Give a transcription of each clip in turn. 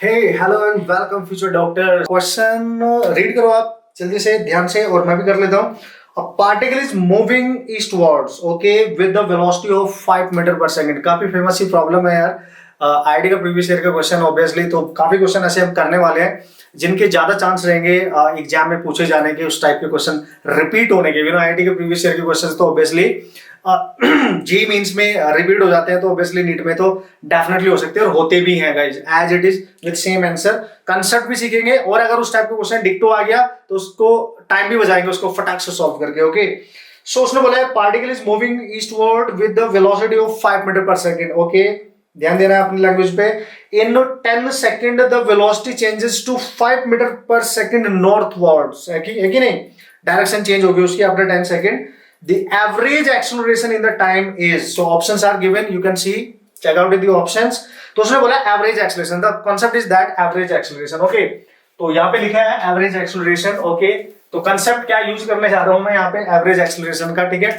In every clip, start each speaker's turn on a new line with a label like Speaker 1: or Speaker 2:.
Speaker 1: Hey hello and welcome future doctor. Question read करो आप जल्दी से, ध्यान से, और मैं भी कर लेता हूँ। A particle is moving eastwards, okay, with the velocity of 5 metre per second. काफी फेमस ही प्रॉब्लम है यार, आईआईटी का प्रीवियस ईयर का क्वेश्चन ऑब्वियसली। तो काफी क्वेश्चन ऐसे हम करने वाले हैं जिनके ज्यादा चांस रहेंगे एग्जाम में पूछे जाने के, उस टाइप के क्वेश्चन रिपीट होने के। आईआईटी के प्रीवियस ईयर के क्वेश्चन तो ऑब्वियसली जी मीन्स में रिपीट हो जाते हैं, तो ऑब्वियसली नीट में तो डेफिनेटली हो सकते हैं और होते भी हैं guys, as it is with same answer. Concept भी सीखेंगे, और अगर उस टाइप का क्वेश्चन डिक्टो आ गया तो उसको टाइम भी बचाएंगे उसको फटाक से सॉल्व करके। ओके, सो उसने बोला है particle is moving eastward with the velocity of 5 metre per second. Okay, ध्यान देना है अपनी लैंग्वेज पे। In 10 second the velocity changes to 5 metre per second northwards. है कि नहीं, डायरेक्शन चेंज होगी उसकी after 10 second. The average acceleration in the time is, so options are given, you can see, check out the options। तो उसने बोला average acceleration, the concept is that average acceleration, okay। तो यहाँ पे लिखा है average acceleration, okay। तो concept क्या यूज करने जा रहा हूं मैं यहाँ पे average acceleration का, ठीक है।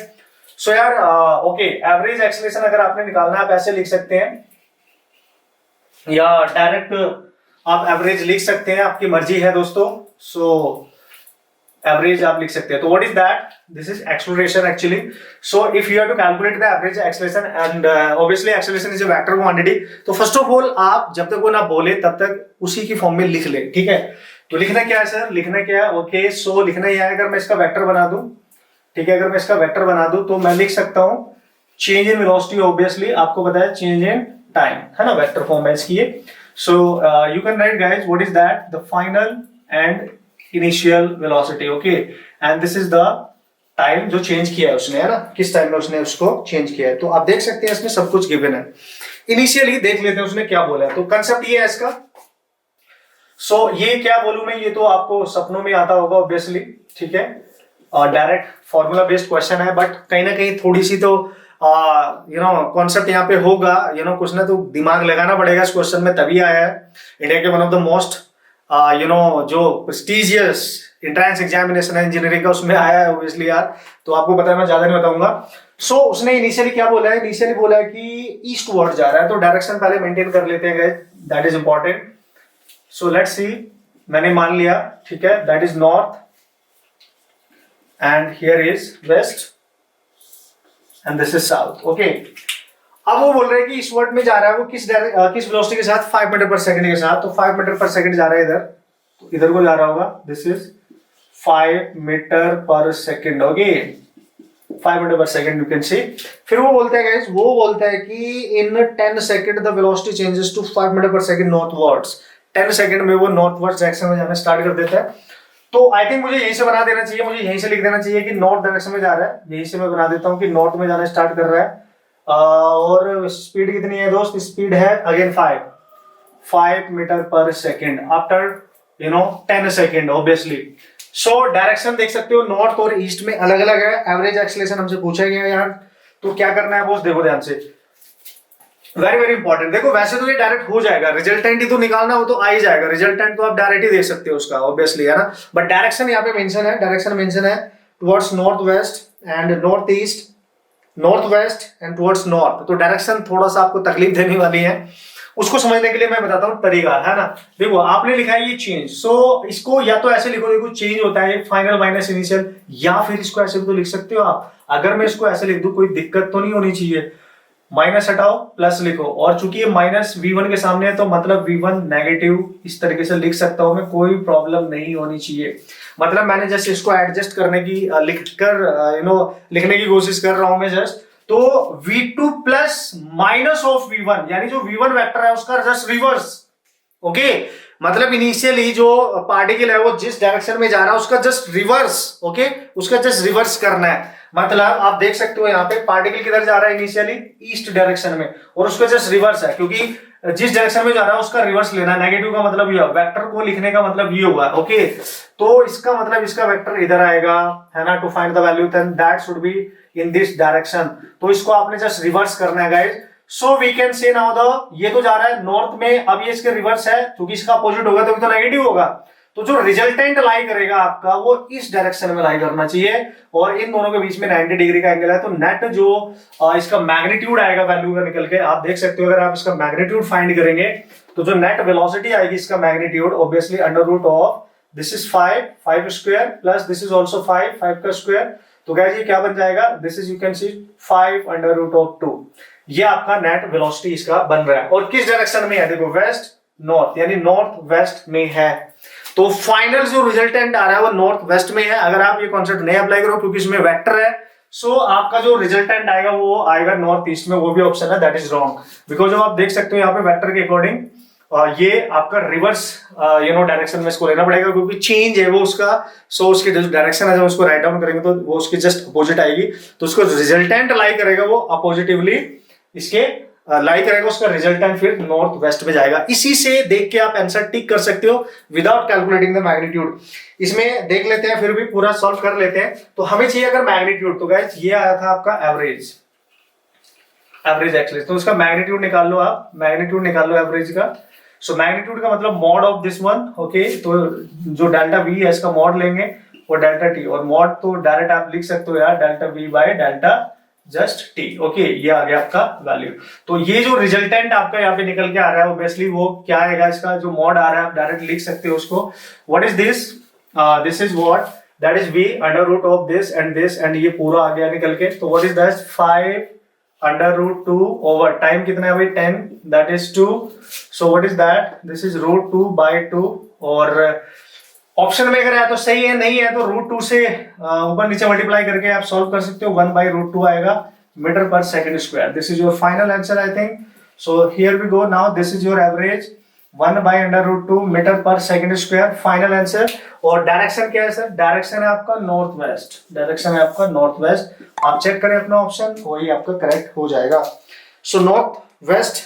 Speaker 1: सो यार ओके, average acceleration अगर आपने निकालना है आप ऐसे लिख सकते हैं, या डायरेक्ट आप average लिख सकते हैं, आपकी मर्जी है दोस्तों। सो एवरेज आप लिख सकते हैं। तो what is that, this is acceleration actually. So if you have to calculate the average acceleration and obviously acceleration is a vector quantity. तो फर्स्ट ऑफ ऑल आप जब तक वो ना बोले तब तक उसी की फॉर्म में लिख ले, ठीक है। तो लिखना क्या है सर, लिखना क्या है, ओके। सो लिखना यह है, अगर मैं इसका वेक्टर बना दूं, ठीक है, अगर मैं इसका वेक्टर बना दूं तो मैं लिख सकता हूं चेंज इन वेलोसिटी, ऑब्वियसली आपको पता है चेंज इन टाइम, है ना, वेक्टर फॉर्म है इसकी। So you can write guys what is that, the final and initial velocity, okay, and this is the time जो चेंज किया है उसने, है ना, किस टाइम में उसने उसको चेंज किया है। तो आप देख सकते हैं इसमें सब कुछ गिवन है। इनिशियली देख लेते हैं उसने क्या बोला है। तो कंसेप्ट ये है इसका। सो ये क्या बोलूं मैं, ये तो आपको सपनों में आता होगा ऑब्वियसली, ठीक है। डायरेक्ट फॉर्मूला बेस्ड क्वेश्चन है, बट कहीं ना कहीं थोड़ी सी तो कॉन्सेप्ट यहाँ पे होगा, कुछ ना तो दिमाग लगाना पड़ेगा इस क्वेश्चन में, तभी आया है। इंडिया के वन ऑफ द मोस्ट जो प्रेस्टिजियस एंट्रेंस एग्जामिनेशन है इंजीनियरिंग का, उसमें आया है ऑब्वियसली यार। तो आपको पता है, मैं ज्यादा नहीं बताऊंगा। सो उसने इनिशियली क्या बोला है, इनिशियली बोला है कि ईस्ट वर्ड जा रहा है, तो डायरेक्शन पहले मेंटेन कर लेते हैं guys, that is important. So let's see, मैंने मान लिया, ठीक है, that is north and here is west and this is south, okay. अब वो बोल रहे हैं कि इस वर्ड में जा रहा है वो किस वेलोसिटी के साथ, 5 मीटर पर सेकंड के साथ। तो 5 मीटर पर सेकंड जा रहा है इधर, तो इधर को जा रहा होगा, this is 5 metre per second, okay, 5 metre per second you can see. फिर वो बोलता है गाइस, वो बोलता है कि in 10 second the velocity changes to 5 metre per second northwards. 10 second में वो नॉर्थवर्ड्स डायरेक्शन में जाना स्टार्ट कर देता है। तो आई थिंक मुझे यहीं से बना देना चाहिए, मुझे यहीं से लिख देना चाहिए कि नॉर्थ डायरेक्शन में जा रहा है। यहीं से मैं बना देता हूं कि नॉर्थ में जाना स्टार्ट कर रहा है। और स्पीड कितनी है दोस्त, स्पीड है अगेन 5 मीटर पर second after 10 second obviously. So direction देख सकते हो नॉर्थ और ईस्ट में अलग अलग है। एवरेज एक्सेलरेशन हमसे पूछा गया यार, तो क्या करना है बोस, देखो ध्यान से, वेरी वेरी इंपॉर्टेंट। देखो वैसे तो ये डायरेक्ट हो जाएगा, रिजल्टेंट ही तो निकालना हो तो आ ही जाएगा, रिजल्टेंट तो आप डायरेक्ट ही देख सकते हो उसका ऑब्वियसली, है ना। बट डायरेक्शन यहाँ पे मेंशन है, डायरेक्शन मेंशन है towards north west and north east, north west and towards north. तो डायरेक्शन थोड़ा सा आपको तकलीफ देने वाली है, उसको समझने के लिए मैं बताता हूं तरीका, है ना। देखो आपने लिखा है ये चेंज, सो इसको या तो ऐसे लिखो, देखो चेंज होता है फाइनल माइनस इनिशियल, या फिर इसको ऐसे भी तो लिख सकते हो आप। अगर मैं इसको ऐसे लिख दूं कोई दिक्कत तो नहीं होनी चाहिए, माइनस हटाओ प्लस लिखो, और चूंकि ये माइनस V1 के सामने है तो मतलब V1 नेगेटिव, इस तरीके से लिख सकता हूं मैं, कोई प्रॉब्लम नहीं होनी चाहिए। मतलब मैंने जस्ट इसको एडजस्ट करने की लिखकर लिखने की कोशिश कर रहा हूं मैं जस्ट। तो V2 plus minus of V1, यानी जो V1 वेक्टर है उसका जस्ट रिवर्स, ओके। मतलब इनिशियली जो पार्टिकल है वो जिस डायरेक्शन में जा रहा है उसका जस्ट रिवर्स, ओके, उसका जस्ट रिवर्स करना है। मतलब आप देख सकते हो यहाँ पे पार्टिकल किधर जा रहा है इनिशियली, ईस्ट डायरेक्शन में, और उसका जस्ट रिवर्स है, क्योंकि जिस डायरेक्शन में जा रहा है उसका रिवर्स लेना। नेगेटिव का मतलब ये, वेक्टर को लिखने का मतलब ये हुआ, ओके। तो इसका मतलब इसका वेक्टर इधर आएगा, है ना, to find the value then that should be in this direction. तो इसको आपने जस्ट रिवर्स करना है guys. So we can say now the, ये तो जा रहा है नॉर्थ में, अब ये इसके रिवर्स है, क्योंकि इसका अपोजिट होगा तो नेगेटिव होगा। तो जो रिजल्टेंट लाई करेगा आपका वो इस डायरेक्शन में लाई करना चाहिए, और इन दोनों के बीच में 90 डिग्री का एंगल है। तो नेट जो इसका मैग्नीट्यूड आएगा वैल्यू का निकल के, आप देख सकते हो अगर आप इसका मैग्नीट्यूड फाइंड करेंगे तो जो नेट वेलोसिटी आएगी इसका magnitude obviously under root of this is 5 square plus this is also 5 का स्क्वायर, तो गाइस ये क्या बन जाएगा, this is you can see 5 under root of 2। ये आपका नेट वेलोसिटी इसका बन रहा है, और किस डायरेक्शन में है, देखो वेस्ट नॉर्थ, यानी नॉर्थ वेस्ट में है। तो फाइनल जो रिजल्टेंट आ रहा है वो नॉर्थ वेस्ट में है। अगर आप ये कॉन्सेप्ट नहीं अप्लाई करो क्योंकि इसमें वेक्टर है, सो आपका जो रिजल्टेंट आएगा वो आएगा नॉर्थ ईस्ट में, वो भी ऑप्शन है, दैट इज रॉन्ग। बिकॉज आप देख सकते हो यहाँ पे वेक्टर के अकॉर्डिंग ये आपका रिवर्स डायरेक्शन में इसको लेना पड़ेगा, क्योंकि चेंज है वो उसका। सो उसकी जो डायरेक्शन है जब उसको राइट डाउन करेंगे तो वो उसके जस्ट अपोजिट आएगी, तो उसको रिजल्टेंट लाई करेगा वो अपोजिटिवली इसके लाई करेगा, उसका रिजल्टेंट फिर नॉर्थ वेस्ट में जाएगा। इसी से देख के आप आंसर टिक कर सकते हो विदाउट कैलकुलेटिंग द मैग्नीट्यूड। इसमें देख लेते हैं, फिर भी पूरा सॉल्व कर लेते हैं। तो हमें चाहिए अगर मैग्नीट्यूड, तो गाइस ये आया था आपका एवरेज एक्चुअली, तो उसका मैग्नीट्यूड निकाल लो, आप मैग्नीट्यूड निकाल लो एवरेज का। सो मैग्नीट्यूड का मतलब mod of this one, okay. तो जो डेल्टा वी है इसका मॉड लेंगे और डेल्टा टी, और मॉड तो डायरेक्ट आप लिख सकते हो यार, delta we by delta just T, okay. ये आ गया आपका वैल्यू। तो ये जो रिजल्टेंट आपका यहाँ पे निकल के आ रहा है ऑब्वियसली वो क्या आएगा, इसका जो मॉड आ रहा है आप डायरेक्ट लिख सकते हो उसको। What is this, this is what, that is we under root of this, and ये पूरा आ गया निकल के। तो what is that, 5 under root 2 over time कितना है भाई 10, that is 2। So what is that, this is root 2 by 2, और ऑप्शन में अगर है तो सही है, नहीं है तो रूट 2 से ऊपर नीचे मल्टीप्लाई करके आप सॉल्व कर सकते हो, 1 बाय रूट 2 आएगा metre per second square. This is your final answer I think. So here we go, now this is your average 1 by under root 2 metre per second square, final answer. और direction क्या है sir, direction है आपका north west, direction है आपका north west. आप check करें अपना ऑप्शन, वही आपका करेक्ट हो जाएगा। सो नॉर्थ वेस्ट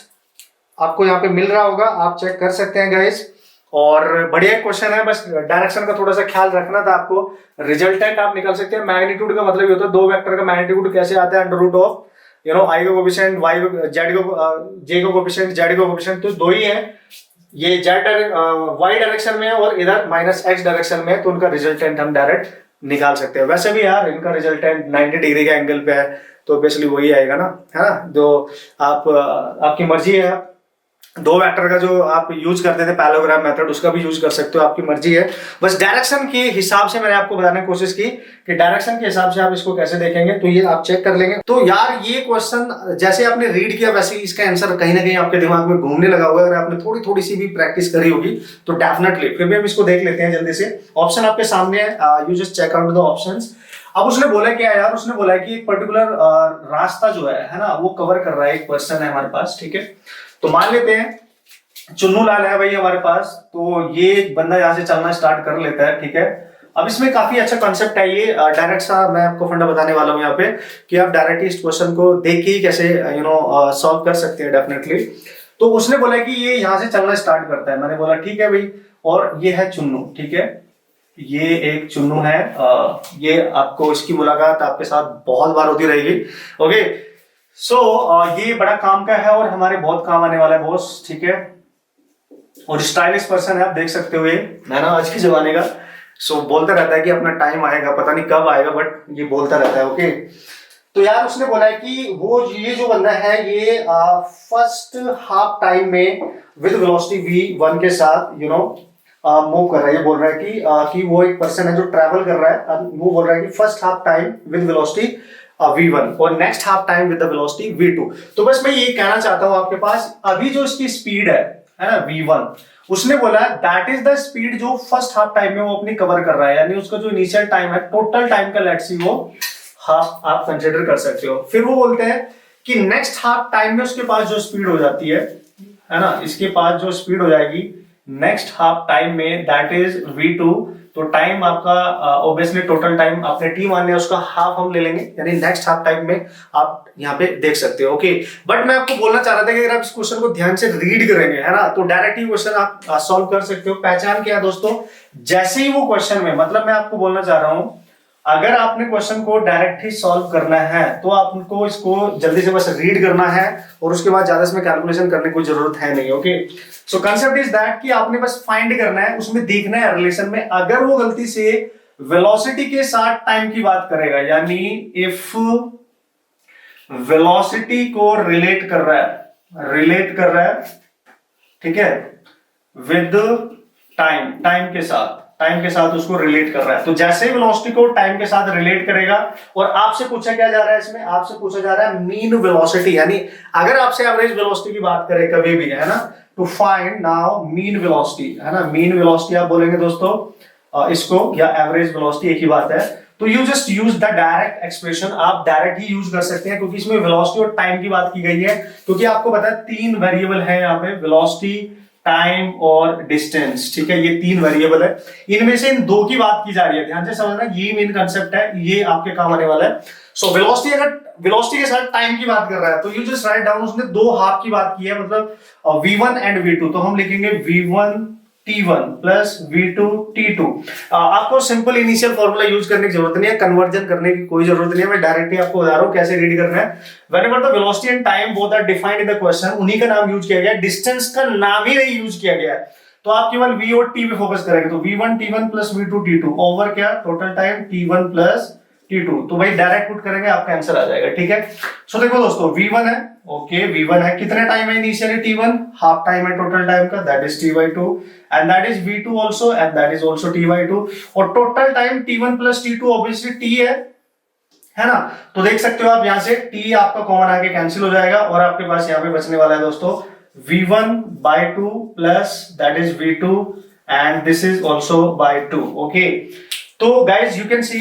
Speaker 1: आपको यहाँ पे मिल रहा होगा, आप चेक कर सकते हैं गाइस। और बढ़िया क्वेश्चन है, बस डायरेक्शन का थोड़ा सा ख्याल रखना था आपको। रिजल्टेंट आप निकाल सकते हैं, मैग्नीट्यूड का मतलब ये होता है दो वेक्टर का मैग्नीट्यूड कैसे आता है, अंडर रूट ऑफ आई का कोएफिशिएंट, वाई जेड को जे का कोएफिशिएंट, जेड का कोएफिशिएंट, तो दो ही है, ये जेड वाई डायरेक्शन में है और इधर माइनस एक्स डायरेक्शन में है, तो उनका रिजल्टेंट हम डायरेक्ट निकाल सकते हैं। वैसे भी यार इनका रिजल्टेंट 90 डिग्री का एंगल पे है, तो ऑब्वियसली वही आएगा ना, है ना। जो आप आपकी मर्जी है, दो वेक्टर का जो आप यूज करते थे पैरेललोग्राम मेथड, उसका भी यूज कर सकते हो, आपकी मर्जी है। बस डायरेक्शन के हिसाब से मैंने आपको बताने की कोशिश की कि डायरेक्शन के हिसाब से आप इसको कैसे देखेंगे, तो ये आप चेक कर लेंगे। तो यार ये क्वेश्चन जैसे आपने रीड किया वैसे इसका आंसर कहीं ना कहीं आपके दिमाग में घूमने लगा होगा। अगर आपने थोड़ी थोड़ी सी भी प्रैक्टिस करी होगी तो डेफिनेटली। फिर भी हम इसको देख लेते हैं जल्दी से। ऑप्शन आपके सामने है, you just check out the options. अब उसने बोला क्या यार, उसने बोला कि एक पर्टिकुलर रास्ता जो है ना, वो कवर कर रहा है, एक पर्सन है हमारे पास, ठीक है। तो मान लेते हैं चुन्नू लाल है भाई हमारे पास, तो ये बंदा यहाँ से चलना स्टार्ट कर लेता है, ठीक है। अब इसमें काफी अच्छा कॉन्सेप्ट है, ये डायरेक्ट सा मैं आपको फंडा बताने वाला हूँ यहाँ पे कि आप डायरेक्ट इस क्वेश्चन को देख के ही कैसे सॉल्व कर सकते हैं डेफिनेटली। तो उसने बोला कि ये यहाँ से चलना स्टार्ट करता है, मैंने बोला ठीक है भाई, और ये है चुन्नू, ठीक है, ये एक चुन्नू है। ये आपको इसकी मुलाकात आपके साथ बहुत बार होती रहेगी, ओके। सो ये बड़ा काम का है और हमारे बहुत काम आने वाला है बॉस, ठीक है। और स्टाइलिश पर्सन है, आप देख सकते हो, ये है ना आज के जमाने का। सो बोलता रहता है कि अपना टाइम आएगा, पता नहीं कब आएगा, बट ये बोलता रहता है, ओके। तो यार उसने बोला है कि वो ये जो बंदा है ये फर्स्ट हाफ टाइम में विद वेलोसिटी v1 के साथ मूव कर रहा है। ये बोल रहा है कि वो एक पर्सन है जो ट्रैवल कर रहा है, वो बोल रहा है कि first half time with velocity v1 और next half time with the velocity v2। तो बस मैं ये कहना चाहता हूं आपके पास, अभी जो इसकी स्पीड है ना v1, उसने बोला दैट इज द स्पीड जो फर्स्ट हाफ टाइम में वो अपनी कवर कर रहा है, यानी उसका जो इनिशियल टाइम है टोटल टाइम का लेट्स सी वो हाफ आप कंसिडर कर सकते हो। फिर वो बोलते हैं कि नेक्स्ट हाफ टाइम में उसके पास जो स्पीड हो जाती है ना, इसके पास जो स्पीड हो जाएगी नेक्स्ट हाफ टाइम में दैट इज v2। तो टाइम आपका ऑब्वियसली टोटल टाइम आपने टी मान लिया, उसका हाफ हम ले लेंगे, यानी नेक्स्ट हाफ टाइम में आप यहाँ पे देख सकते हो, ओके। बट मैं आपको बोलना चाह रहा था कि अगर आप इस क्वेश्चन को ध्यान से रीड करेंगे, है ना, तो डायरेक्ट ही क्वेश्चन आप सॉल्व कर सकते हो। पहचान क्या है दोस्तों, जैसे ही वो क्वेश्चन में, मतलब मैं आपको बोलना चाह रहा हूं, अगर आपने क्वेश्चन को डायरेक्ट ही सॉल्व करना है तो आपको इसको जल्दी से बस रीड करना है और उसके बाद ज्यादा इसमें कैलकुलेशन करने की जरूरत है नहीं। Okay, so concept is that कि आपने बस फाइंड करना है, उसमें देखना है रिलेशन में अगर वो गलती से वेलोसिटी के साथ टाइम की बात करेगा, यानी इफ वेलोसिटी को रिलेट कर रहा है, ठीक है, विद टाइम के साथ उसको रिलेट कर रहा है। तो जैसे ही वेलोसिटी को टाइम के साथ रिलेट करेगा, और आपसे पूछा क्या जा रहा है इसमें, आपसे पूछा जा रहा है मीन वेलोसिटी, यानी अगर आपसे एवरेज वेलोसिटी की बात करें कभी भी, है ना, to find now mean velocity, है ना, मीन वेलोसिटी आप बोलेंगे दोस्तों इसको, या एवरेज वेलोसिटी एक ही बात है। तो you just use the direct expression, आप डायरेक्ट ही यूज कर सकते हैं क्योंकि इसमें वेलोसिटी और टाइम की बात की गई है, क्योंकि आपको पता है 3 वेरिएबल है यहाँ पे, वेलोसिटी, टाइम और डिस्टेंस, ठीक है, ये 3 वेरिएबल है, इनमें से इन 2 की बात की जा रही है, ध्यान से समझना, ये मेन कंसेप्ट है, ये आपके काम आने वाला है। सो वेलोसिटी, अगर वेलोसिटी के साथ टाइम की बात कर रहा है तो यू जस्ट राइट डाउन, उसने 2 हाफ की बात की है, मतलब v1 एंड v2, तो हम लिखेंगे v1 t1 plus v2 t2। आपको सिंपल इनिशियल फॉर्मूला यूज करने की जरूरत नहीं है, कन्वर्जन करने की कोई जरूरत नहीं है, मैं डायरेक्ट ही आपको बता रहा हूं कैसे रीड करना है। Whenever the velocity and time both are defined in the question, उन्हीं का नाम यूज किया गया है, डिस्टेंस का नाम ही नहीं यूज किया गया है, तो आप केवल v और t पे फोकस करेंगे, तो v1 t1 plus v2 t2 over क्या, total time t1 plus t2, तो भाई डायरेक्ट पुट करेंगे आपका आंसर आ जाएगा, ठीक है। सो देखो दोस्तों, v1 है, ओके, v1 है, कितने टाइम है इनिशियली, t1, हाफ टाइम है टोटल टाइम का, that is t/2, and that is v2 also, and that is also t/2, और total time t1 plus t2 obviously t है ना, तो देख सकते हो आप यहाँ से t आपका कॉमन आके कैंसिल हो जाएगा, और आपके पास यहाँ पे बचने वाला है दोस्तों v1/2 plus that is v2 and this is also by 2। Okay, तो गाइज यू कैन सी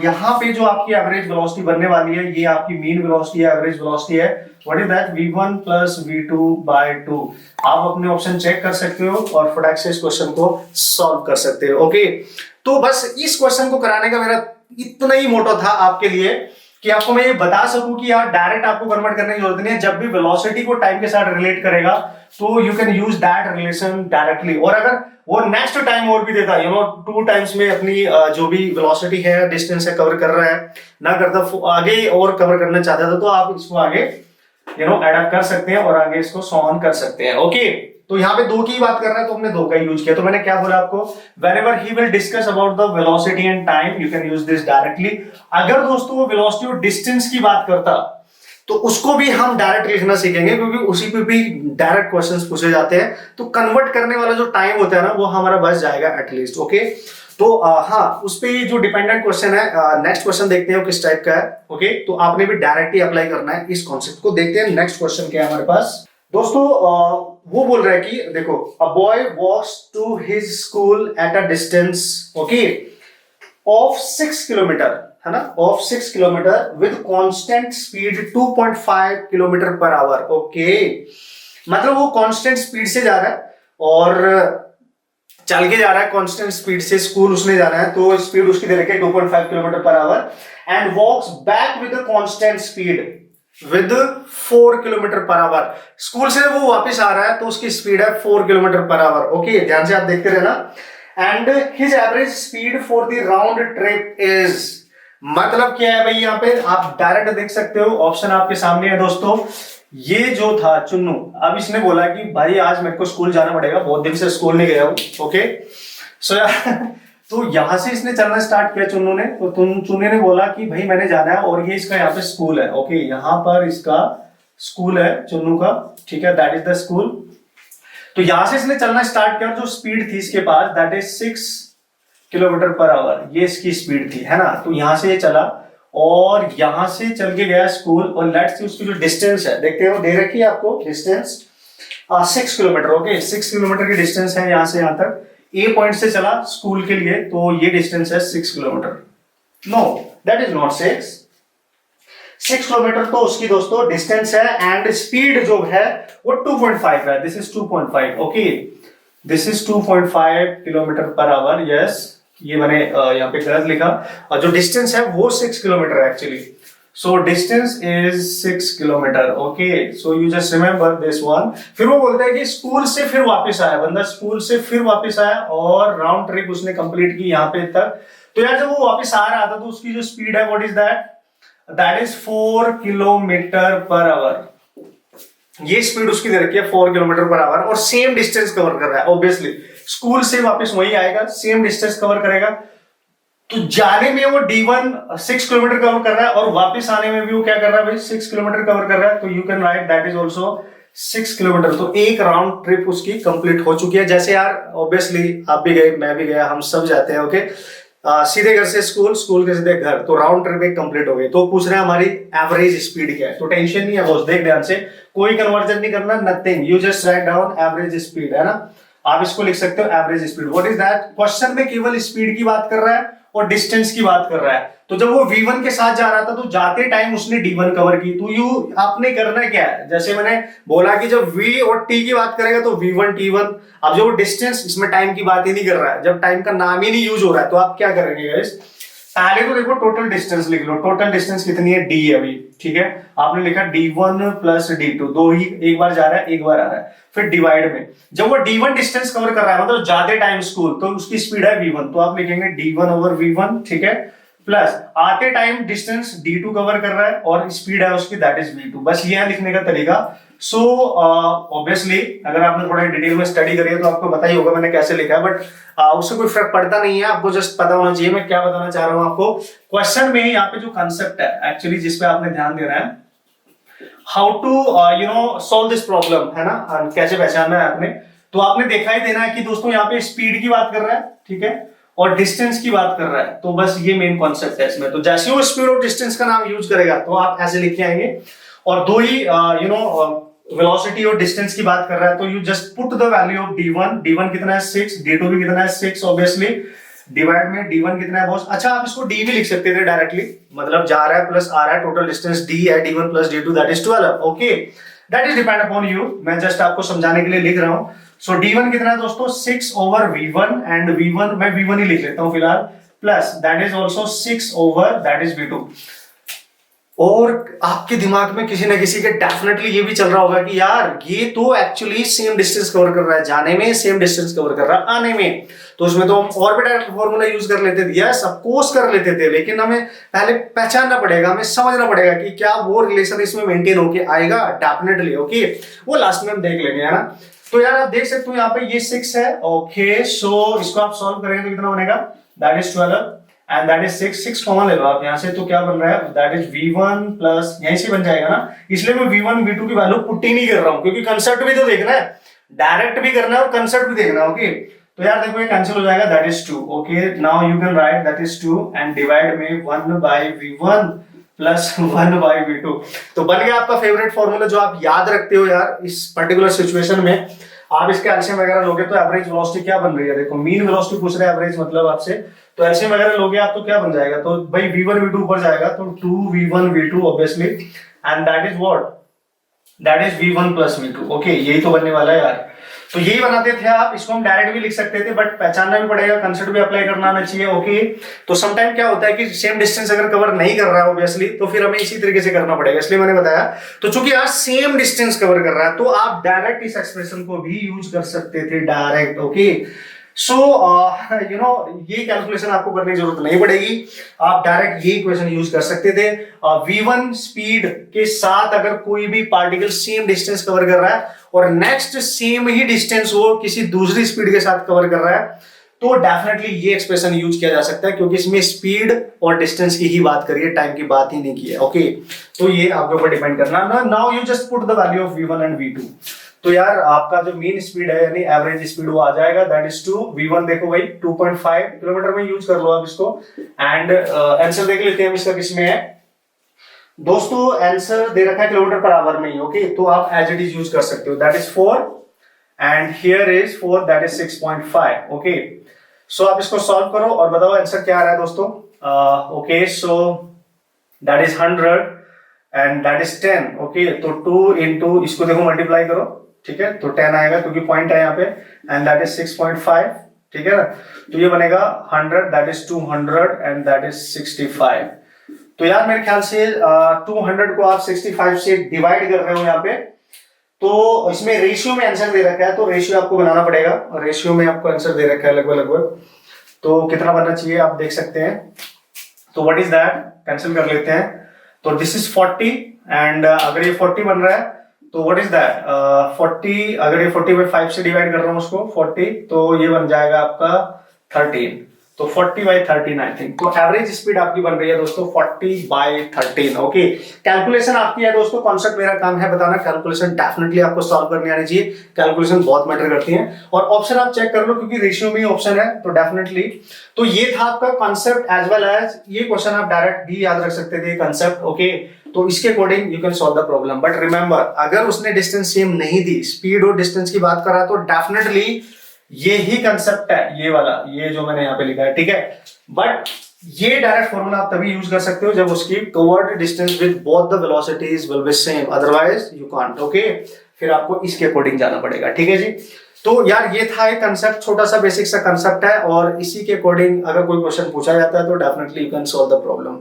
Speaker 1: यहाँ पे जो आपकी एवरेज वेलोसिटी बनने वाली है, ये आपकी मीन वेलोसिटी है, एवरेज वेलोसिटी है, what is that, v1 plus v2/2। आप अपने ऑप्शन चेक कर सकते हो और फटाक से इस क्वेश्चन को सॉल्व कर सकते हो। ओके, तो बस इस क्वेश्चन को कराने का मेरा इतना ही मोटो था आपके लिए कि आपको मैं ये बता सकूं कि यार डायरेक्ट आपको कन्वर्ट करने की जरूरत नहीं है, जब भी वेलोसिटी को टाइम के साथ रिलेट करेगा तो you can use that relation directly, और अगर वो नेक्स्ट टाइम और भी देता, 2 टाइम्स में अपनी जो भी वेलोसिटी है, डिस्टेंस है, कवर कर रहा है, ना करता आगे और कवर करना चाहता था, तो आप इसको आगे एडअप कर सकते हैं और आगे इसको सॉल्व कर सकते हैं। ओके, तो यहाँ पे 2 की बात कर रहा है तो हमने 2 का यूज किया, तो मैंने क्या बोला आपको, whenever he will discuss about the velocity and time you can use this directly। अगर दोस्तों वो वेलोसिटी और डिस्टेंस की बात करता तो उसको भी हम डायरेक्ट लिखना सीखेंगे, क्योंकि उसी पे भी डायरेक्ट क्वेश्चंस पूछे जाते हैं, तो कन्वर्ट करने वाला जो टाइम होता है ना, वो हमारा बच जाएगा एटलीस्ट। ओके, तो हाँ, उस पे जो डिपेंडेंट क्वेश्चन है, नेक्स्ट क्वेश्चन देखते हैं किस टाइप का है। ओके, तो आपने भी डायरेक्ट ही अप्लाई करना है इस कॉन्सेप्ट को। देखते हैं नेक्स्ट क्वेश्चन क्या है हमारे पास दोस्तों। वो बोल रहा है कि देखो, a boy walks to his school at a distance, okay, of 6 kilometre, है ना, of 6 kilometre with constant speed 2.5 kilometre per hour. Okay, मतलब वो कांस्टेंट स्पीड से जा रहा है और चल के जा रहा है, कांस्टेंट स्पीड से स्कूल उसने जाना है, तो स्पीड उसकी दे रखी है 2.5 kilometre per hour, and walks back with constant speed with 4 kilometre per hour. School से वो वापस आ रहा है तो उसकी स्पीड है 4 किलोमीटर पर आवर। ओके, ध्यान से आप देखते रहना। And his average speed for the round trip is, मतलब क्या है भाई, यहाँ पे आप डायरेक्ट देख सकते हो, ऑप्शन आपके सामने है दोस्तों। ये जो था चुन्नू, अब इसने बोला कि भाई आज मेरे को स्कूल जाना पड़ेगा, बहुत दिन से स्कूल नहीं गया हूं। ओके, सो तो यहां से इसने चलना स्टार्ट किया चुन्नू ने, तो चुन्नू ने बोला कि भाई मैंने जाना है, और ये इसका यहाँ पे स्कूल है। ओके, यहाँ पर इसका स्कूल है चुन्नू का, ठीक है, दैट इज द स्कूल। तो यहां से इसने चलना स्टार्ट किया, जो स्पीड थी इसके पास that is 6 kilometre per hour, ये इसकी स्पीड थी, है ना। तो यहां से ये चला और यहां से चल के गया स्कूल, और लेट्स सी उसकी जो डिस्टेंस है, देखते हैं वो दे रखी है आपको डिस्टेंस 6 किलोमीटर। ओके, 6 किलोमीटर की डिस्टेंस है यहां से यहां तक, ए पॉइंट से चला स्कूल के लिए, तो ये डिस्टेंस है 6 kilometre. No, that is not 6 kilometre तो उसकी दोस्तों डिस्टेंस है, एंड स्पीड जो है वो 2.5 है, this is 2.5। Okay, this is 2.5 kilometre per our. Yes, ये मैंने यहाँ पे गलत लिखा, और जो डिस्टेंस है वो 6 किलोमीटर है actually. So distance is 6 kilometre. Okay, so you just remember this one. फिर वो बोलता है कि स्कूल से फिर वापस आया, बंदा स्कूल से फिर वापस आया और राउंड ट्रिप उसने कंप्लीट की यहाँ पे तक तो यार जब वो वापस आ रहा था तो उसकी जो स्पीड है what is that, that is 4 kilometre per hour. ये स्पीड उसकी दे रखी है 4 किलोमीटर पर आवर और सेम डिस्टेंस कवर कर रहा है। ऑब्वियसली स्कूल से वापस वही आएगा, सेम डिस्टेंस कवर करेगा। तो जाने में वो D1 6 किलोमीटर कवर कर रहा है और वापस आने में भी वो क्या कर रहा है भाई 6 किलोमीटर कवर कर रहा है। तो you can write that is also 6 kilometre. तो एक राउंड ट्रिप उसकी कंप्लीट हो चुकी है। जैसे यार ऑब्वियसली आप भी गए, मैं भी गया, हम सब जाते हैं, ओके। सीधे घर से स्कूल, स्कूल के सीधे घर, तो राउंड ट्रिप एक कंप्लीट हो गई। तो पूछ रहे हैं हमारी एवरेज स्पीड क्या है। तो टेंशन नहीं है बॉस, देख ध्यान से, कोई कन्वर्जन नहीं करना, nothing, you just write down average speed, है ना। आप इसको लिख सकते हो average speed. What is that, question में केवल स्पीड की बात कर रहा है और डिस्टेंस की बात कर रहा है। तो जब वो V1 के साथ जा रहा था तो जाते टाइम उसने D1 कवर की। तो यू आपने करना क्या है, जैसे मैंने बोला कि जब V और T की बात करेगा तो V1 T1। अब जो डिस्टेंस, इसमें टाइम की बात ही नहीं कर रहा है, जब टाइम का नाम ही नहीं यूज हो रहा है तो आप क्या करेंगे गाइस, पहले तो देखो टोटल डिस्टेंस लिख लो। टोटल डिस्टेंस कितनी है, D है अभी, ठीक है। आपने लिखा D1 प्लस D2, दो ही, एक बार जा रहा है एक बार आ रहा है। फिर डिवाइड में जब वो D1 डिस्टेंस कवर कर रहा है मतलब ज्यादा टाइम स्कूल, तो उसकी स्पीड है V1, तो आप लिखेंगे D1 ओवर V1, ठीक है, प्लस आते टाइम डिस्टेंस D2 कवर कर रहा है और स्पीड है उसकी दैट इज V2। बस ये है लिखने का तरीका। सो ऑब्वियसली अगर आपने थोड़ा डिटेल में स्टडी करी है तो आपको पता ही होगा मैंने कैसे लिखा है, बट उससे कोई फर्क पड़ता नहीं है, आपको जस्ट पता होना चाहिए मैं क्या बताना चाह रहा हूं आपको। क्वेश्चन में यहाँ पे जो कंसेप्ट है एक्चुअली जिसपे आपने ध्यान देना है, how to solve this problem, है ना, कैसे पहचानना है आपने। तो आपने देखा ही देना है कि दोस्तों यहाँ पे स्पीड की बात कर रहा है, ठीक है, और डिस्टेंस की बात कर रहा है। तो बस ये मेन कॉन्सेप्ट है इसमें। तो जैसे वो स्पीड और डिस्टेंस का नाम यूज करेगा तो आप ऐसे लिख के आएंगे। और दो ही वेलोसिटी और डिस्टेंस की बात कर रहा है तो you just put the value of D1। D1 कितना है 6, D2 भी कितना है 6 ऑब्वियसली, डिवाइड में D1 कितना है बॉस। अच्छा आप इसको D भी लिख सकते थे डायरेक्टली, मतलब जा रहा है प्लस आ रहा है, टोटल डिस्टेंस D है, D1 plus D2 that is 12, okay. That is depend upon you, मैं जस्ट आपको समझाने के लिए लिख रहा हूं। सो D1 कितना है दोस्तों 6 ओवर V1 एंड V1 मैं V1 ही लिख लेता हूं फिलहाल, plus that is also 6 over that is V2। और आपके दिमाग में किसी ना किसी के डेफिनेटली ये भी चल रहा होगा कि यार ये तो एक्चुअली सेम डिस्टेंस कवर कर रहा है जाने में, सेम डिस्टेंस कवर कर रहा है आने में, तो उसमें तो हम और भी डायरेक्ट फॉर्मूला यूज कर लेते थे। यस ऑफ कोर्स कर लेते थे, लेकिन हमें पहले पहचानना पड़ेगा, हमें समझना पड़ेगा कि क्या वो रिलेशन इसमें मेंटेन होके आएगा डेफिनेटली, ओके। वो लास्ट में हम देख लेंगे, है ना। तो यार आप देख सकते हो यहाँ पे ये 6 है, ओके। सो इसको आप सॉल्व करेंगे तो कितना बनेगा, that is 12 and that is 6 common ले लो आप यहाँ से, तो क्या बन रहा है दैट इज V1 प्लस, यहीं से बन जाएगा ना। इसलिए मैं V1 V2 की वैल्यू पुट ही नहीं कर रहा हूँ क्योंकि कंसेप्ट भी तो देखना है, डायरेक्ट भी करना है और कंसेप्ट भी देखना है, ओके। तो यार देखो ये कैंसिल हो जाएगा, that is 2, okay. Now you can write that is 2 and divide में 1 bye V1 plus 1 bye V2। तो बन गया आपका फेवरेट फॉर्मूला जो आप याद रखते हो यार इस पर्टिकुलर सिचुएशन में। आप इसके एलसीएम वगैरह लोगे तो एवरेज वेलोसिटी क्या बन रही है, देखो मीन वेलोसिटी पूछ रहे हैं एवरेज मतलब आपसे, तो एलसीएम वगैरह लोगे आप तो क्या बन जाएगा, तो भाई V1 V2 ऊपर जाएगा तो 2V1 V2 obviously and that is what, that is V1 plus V2, okay. यही तो बनने वाला है यार। तो यही बनाते थे आप, इसको हम डायरेक्ट भी लिख सकते थे बट पहचानना भी पड़ेगा, कंसेप्ट भी अप्लाई करना आना चाहिए, ओके। तो समटाइम क्या होता है कि सेम डिस्टेंस अगर कवर नहीं कर रहा है ऑब्वियसली तो फिर हमें इसी तरीके से करना पड़ेगा, इसलिए मैंने बताया। तो चूंकि यार सेम डिस्टेंस कवर कर रहा है तो आप डायरेक्ट इस एक्सप्रेशन को भी यूज कर सकते थे डायरेक्ट, ओके। सो ये कैलकुलेशन आपको करने की जरूरत नहीं पड़ेगी, आप डायरेक्ट ये इक्वेशन यूज कर सकते थे। V1 स्पीड के साथ अगर कोई भी पार्टिकल सेम डिस्टेंस कवर कर रहा है और नेक्स्ट सेम ही डिस्टेंस वो किसी दूसरी स्पीड के साथ कवर कर रहा है तो डेफिनेटली ये एक्सप्रेशन यूज किया जा सकता है क्योंकि इसमें स्पीड और डिस्टेंस की ही बात करी है, टाइम की बात ही नहीं की है, ओके। तो ये आपके ऊपर डिपेंड करना। Now you just put the value of V1 and V2। तो यार आपका जो मीन स्पीड है यानी एवरेज स्पीड वो आ जाएगा दैट इज 2। V1 देखो भाई 2.5 किलोमीटर में यूज कर लो आप इसको एंड आंसर देख लेते हैं इसका किसमें है दोस्तों। आंसर दे रखा है किलोमीटर पर आवर में ही, ओके। तो आप एज इट इज यूज कर सकते हो, that is 4 and here is 4 that is 6.5, okay. So आप इसको सॉल्व करो और बताओ आंसर क्या आ रहा है दोस्तों, okay. So that is 100 and that is 10, okay. तो 2 इंटू इसको देखो मल्टीप्लाई करो, ठीक है, तो 10 आएगा क्योंकि पॉइंट है यहाँ पे एंड दैट इज 6.5, ठीक है ना। तो ये बनेगा 100 that is 200 and that is 65। तो यार मेरे ख्याल से 200 को आप 65 से डिवाइड कर रहे हो यहाँ पे, तो इसमें रेशियो में आंसर दे रखा है तो रेशियो आपको बनाना पड़ेगा और रेशियो में आपको आंसर दे रखा है लगभग तो कितना बनना चाहिए आप देख सकते हैं। तो व्हाट इज दैट, कैंसिल कर लेते हैं। तो दिस इज 40 एंड अगर ये 40 बन रहा है तो व्हाट इज दैट 40, अगर ये 40 बाई 5 से डिवाइड कर रहा हूँ उसको 40, तो ये बन जाएगा आपका 13। तो 40 बाई 13 आई थिंक। तो एवरेज स्पीड आपकी बन रही है दोस्तों 40 बाई 13। ओके, कैलकुलेशन आपकी है दोस्तों, कॉन्सेप्ट मेरा काम है बताना। कैलकुलेशन डेफिनेटली आपको सॉल्व करनी आनी चाहिए, कैलकुलेशन बहुत मैटर करती है। और ऑप्शन आप चेक कर लो क्योंकि रेशियो में ही ऑप्शन है, तो डेफिनेटली। तो ये था आपका कॉन्सेप्ट एज वेल एज ये क्वेश्चन आप डायरेक्ट भी याद रख सकते थे कॉन्सेप्ट। ओके, तो इसके according you can solve the problem. But remember, अगर उसने डिस्टेंस सेम नहीं दी, स्पीड और डिस्टेंस की बात करा, तो डेफिनेटली ये ही कंसेप्ट है, ये वाला, ये जो मैंने यहाँ पे लिखा है, ठीक है। बट ये डायरेक्ट फॉर्मूला आप तभी यूज कर सकते हो जब उसकी covered distance with both the velocities will be same, otherwise you can't. Okay, फिर आपको इसके अकॉर्डिंग जाना पड़ेगा, ठीक है जी। तो यार ये था एक कंसेप्ट, छोटा सा बेसिक सा कंसेप्ट है, और इसी के अकॉर्डिंग अगर कोई क्वेश्चन पूछा जाता है तो definitely you can solve the problem.